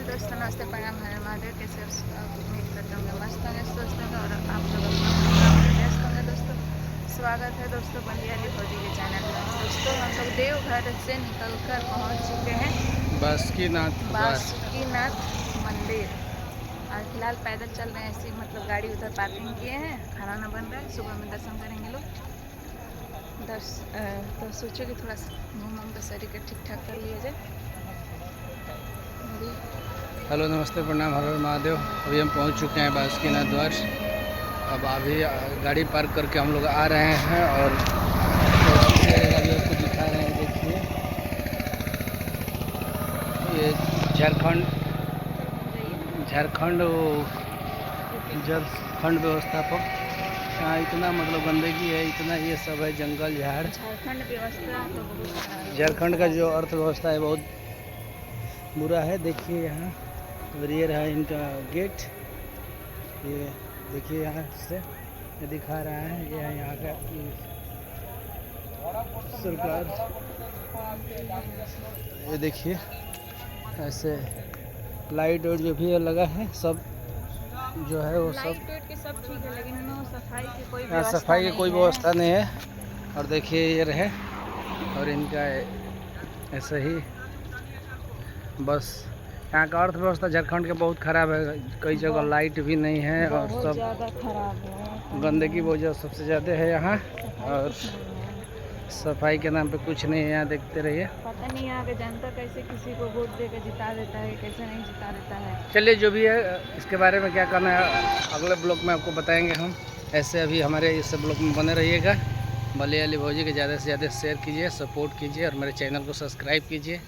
दोस्तों, नमस्ते, प्रणाम, हरे महादेव। कैसे उम्मीद करता हूँ मस्त होंगे, स्वस्थ होंगे और आप लोग अपना काम में व्यस्त होंगे। दोस्तों, स्वागत है दोस्तों बलियाली भौजी के चैनल में। दोस्तों, हम लोग देवघर से निकलकर पहुँच चुके हैं बासुकीनाथ मंदिर और फिलहाल पैदल चल रहे हैं। ऐसी मतलब गाड़ी उधर पार्किंग किए हैं, खाना ना बन रहा है। सुबह में दर्शन करेंगे लोग। तो सोचो कि थोड़ा घूम के शरीर के ठीक ठाक कर लिया जाए। हेलो, नमस्ते, प्रणाम, हर हर महादेव। अभी हम पहुंच चुके हैं बासुकीनाथ द्वार। अब अभी गाड़ी पार्क करके हम लोग आ रहे हैं और अभी आपको दिखा रहे हैं। देखिए, ये झारखंड जल खंड व्यवस्थापक। यहाँ इतना मतलब गंदगी है, इतना ये सब है, जंगल झाड़। झारखंड व्यवस्था तो बहुत झारखंड का जो अर्थव्यवस्था है बहुत बुरा है। देखिए यहाँ ये रहा इनका गेट। ये देखिए, यहाँ से ये दिखा रहा है, ये है यहाँ का सरकार। ये देखिए, ऐसे लाइट और जो भी लगा है सब जो है वो सब के सब ठीक है, लेकिन इनमें सफाई की कोई व्यवस्था नहीं है। और देखिए ये रहे, और इनका ऐसे ही बस। यहाँ का अर्थव्यवस्था झारखंड के बहुत ख़राब है। कई जगह लाइट भी नहीं है और सब ज़्यादा खराब है। गंदगी बहुत ज़्यादा सबसे ज़्यादा है यहाँ। और सफाई के नाम पे कुछ नहीं है। यहाँ देखते रहिए। पता नहीं यहाँ के जनता कैसे किसी को वोट देकर जिता देता है, कैसे नहीं जिता देता है। चलिए, जो भी है इसके बारे में क्या करना है अगले ब्लॉग में आपको बताएंगे हम। ऐसे अभी हमारे इस ब्लॉग में बने रहिएगा। बलियाली भौजी के ज़्यादा से ज़्यादा शेयर कीजिए, सपोर्ट कीजिए और मेरे चैनल को सब्सक्राइब कीजिए।